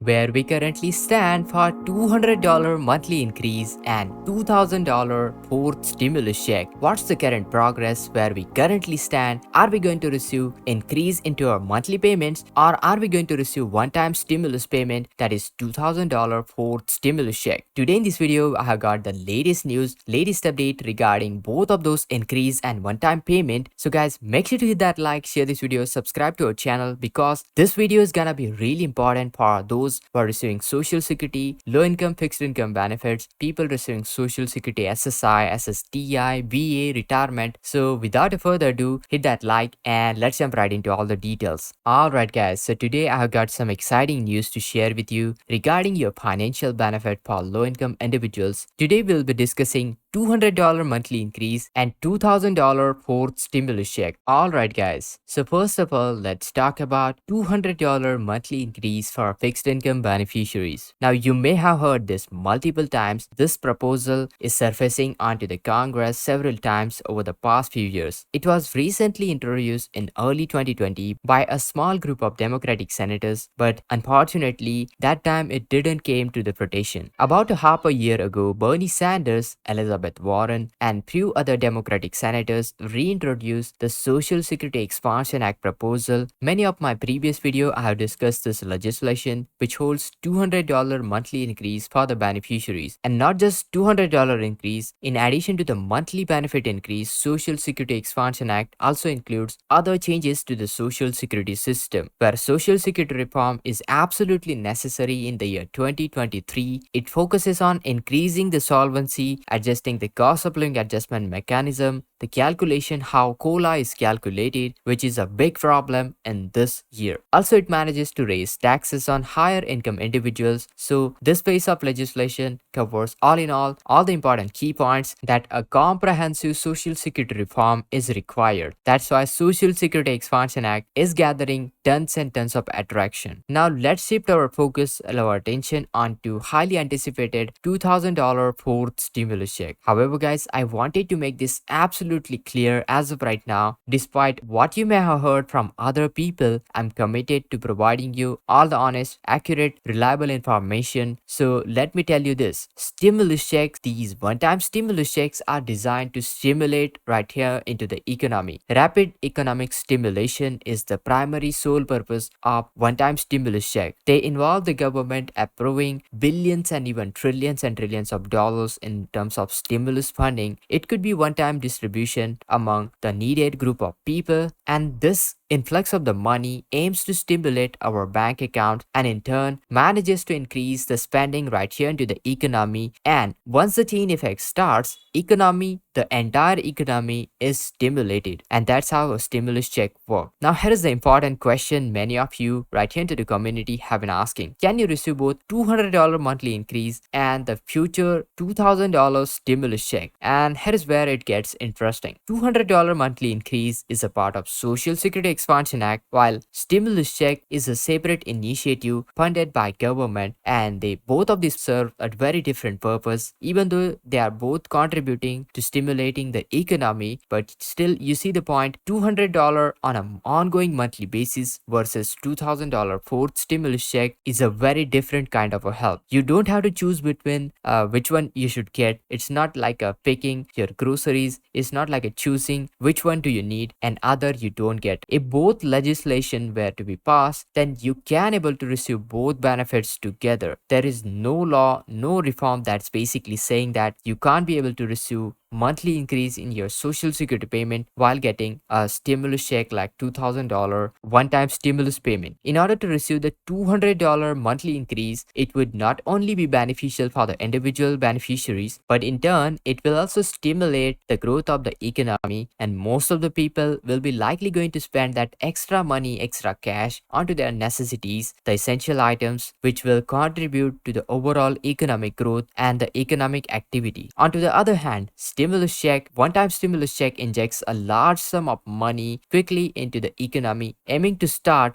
where we currently stand for $200 monthly increase and $2,000 fourth stimulus check. What's the current progress where we currently stand? Are we going to receive increase into our monthly payments, or are we going to receive one-time stimulus payment, that is $2,000 fourth stimulus check? Today in this video, I have got the latest news, latest update regarding both of those increase and one-time payment. So guys, make sure to hit that like, share this video, subscribe to our channel, because this video is gonna be really important for those who are receiving social security, low income fixed income benefits, people receiving social security SSI, SSDI, VA, retirement. So without a further ado, hit that like and let's jump right into all the details. Alright guys, so today I have got some exciting news to share with you regarding your financial benefit for low income individuals. Today we'll be discussing $200 monthly increase and $2,000 fourth stimulus check. Alright guys, so first of all, let's talk about $200 monthly increase for fixed income beneficiaries. Now you may have heard this multiple times. This proposal is surfacing onto the Congress several times over the past few years. It was recently introduced in early 2020 by a small group of Democratic senators, but unfortunately that time it didn't came to the fruition. About a half a year ago, Bernie Sanders, Elizabeth Warren, and few other Democratic senators reintroduced the Social Security Expansion Act proposal. Many of my previous video I have discussed this legislation, which holds $200 monthly increase for the beneficiaries, and not just $200 increase. In addition to the monthly benefit increase, Social Security Expansion Act also includes other changes to the Social Security system, where Social Security reform is absolutely necessary in the year 2023. It focuses on increasing the solvency, adjusting the cost of living adjustment mechanism, the calculation how COLA is calculated, which is a big problem in this year. Also, it manages to raise taxes on higher income individuals. So this piece of legislation covers all in all the important key points that a comprehensive social security reform is required. That's why Social Security Expansion Act is gathering tons and tons of attraction. Now let's shift our focus and our attention onto highly anticipated $2,000 fourth stimulus check. However guys, I wanted to make this absolutely clear as of right now. Despite what you may have heard from other people, I'm committed to providing you all the honest, accurate, reliable information. So let me tell you this. Stimulus checks, these one-time stimulus checks are designed to stimulate right here into the economy. Rapid economic stimulation is the primary sole purpose of one-time stimulus check. They involve the government approving billions and even trillions and trillions of dollars in terms of stimulus funding. It could be one-time distribution among the needed group of people, and this influx of the money aims to stimulate our bank account and in turn manages to increase the spending right here into the economy. And once the chain effect starts, the entire economy is stimulated, and that's how a stimulus check works. Now here is the important question many of you right here into the community have been asking. Can you receive both $200 monthly increase and the future $2,000 stimulus check? And here is where it gets interesting. $200 monthly increase is a part of Social Security Expansion Act, while stimulus check is a separate initiative funded by government, and they both of these serve a very different purpose, even though they are both contributing to stimulating the economy. But still you see the point, $200 on an ongoing monthly basis versus $2,000 fourth stimulus check is a very different kind of a help. You don't have to choose between which one you should get. It's not like a picking your groceries. It's not like a choosing which one do you need and other you don't get. If both legislation were to be passed, then you can able to receive both benefits together. There is no law, no reform that's basically saying that you can't be able to receive monthly increase in your social security payment while getting a stimulus check like $2,000 one-time stimulus payment. In order to receive the $200 monthly increase, it would not only be beneficial for the individual beneficiaries, but in turn it will also stimulate the growth of the economy, and most of the people will be likely going to spend that extra money, extra cash onto their necessities, the essential items, which will contribute to the overall economic growth and the economic activity. On to the other hand, stimulus stimulus check, one-time stimulus check injects a large sum of money quickly into the economy, aiming to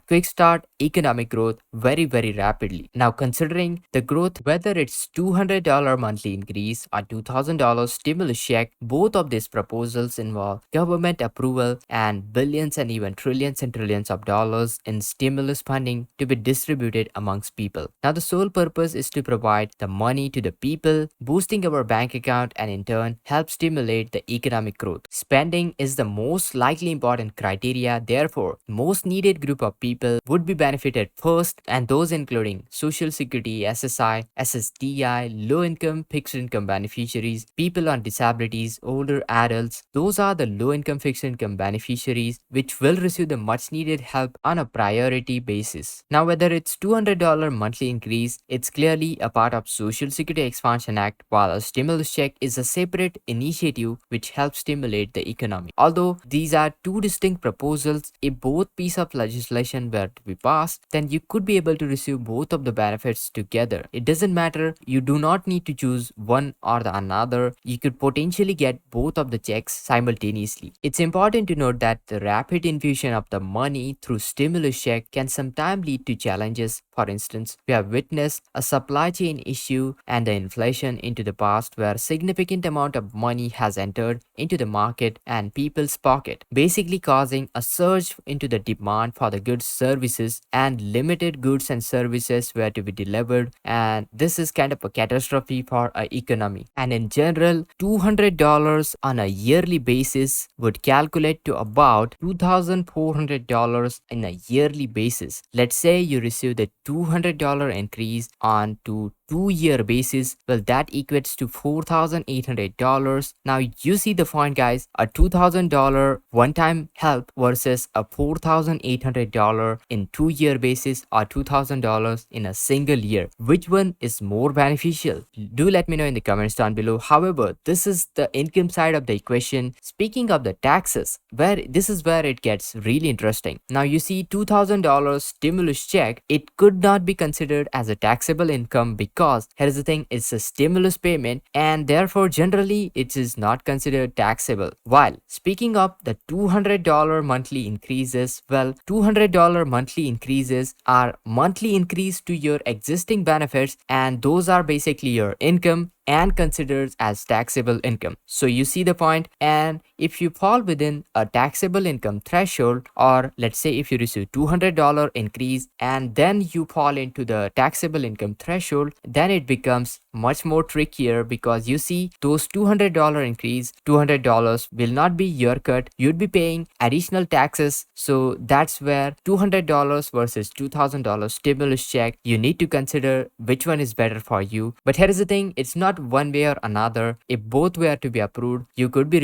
quick start economic growth very rapidly. Now considering the growth, whether it's $200 monthly increase or $2,000 stimulus check, both of these proposals involve government approval and billions and even trillions and trillions of dollars in stimulus funding to be distributed amongst people. Now the sole purpose is to provide the money to the people, boosting our bank account and in turn help stimulate the economic growth. Spending is the most likely important criteria, therefore most needed group of people would be benefited first, and those including Social Security, SSI, SSDI, low income, fixed income beneficiaries, people on disabilities, older adults. Those are the low income fixed income beneficiaries which will receive the much needed help on a priority basis. Now whether it's $200 monthly increase, it's clearly a part of Social Security Expansion Act, while a stimulus check is a separate initiative which helps stimulate the economy. Although these are two distinct proposals, if both pieces of legislation were to be passed, then you could be able to receive both of the benefits together. It doesn't matter, you do not need to choose one or the another. You could potentially get both of the checks simultaneously. It's important to note that the rapid infusion of the money through stimulus check can sometimes lead to challenges. For instance, we have witnessed a supply chain issue and the inflation into the past where significant amount of money has entered into the market and people's pocket, basically causing a surge into the demand for the goods, services, and limited goods and services were to be delivered, and this is kind of a catastrophe for our economy. And in general, $200 on a yearly basis would calculate to about $2,400 in a yearly basis. Let's say you receive the $200 increase on to 2-year basis, well that equates to $4,800. Now you see the point guys, a $2,000 one-time help versus a $4,800 in 2-year basis or $2,000 in a single year. Which one is more beneficial? Do let me know in the comments down below. However, this is the income side of the equation. Speaking of the taxes, this is where it gets really interesting. Now you see $2,000 stimulus check, it could not be considered as a taxable income because here's the thing, it's a stimulus payment and therefore generally it is not considered taxable. While speaking of the $200 monthly increases, well $200 monthly increases are monthly increase to your existing benefits, and those are basically your income and considered as taxable income. So you see the point, and if you fall within a taxable income threshold, or let's say if you receive $200 increase and then you fall into the taxable income threshold, then it becomes much more trickier because you see those $200 increase, $200 will not be your cut, you'd be paying additional taxes. So that's where $200 versus $2,000 stimulus check, you need to consider which one is better for you. But here is the thing, it's not one way or another. If both were to be approved, you could be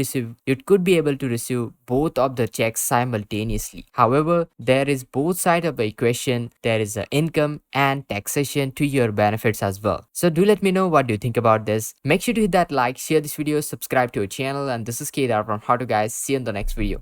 able to receive both of the checks simultaneously. However, there is both sides of the equation. There is a income and taxation to your benefits as well. So do let me know what do you think about this. Make sure to hit that like, share this video, subscribe to our channel, and this is Kedar from How To Guys. See you in the next video.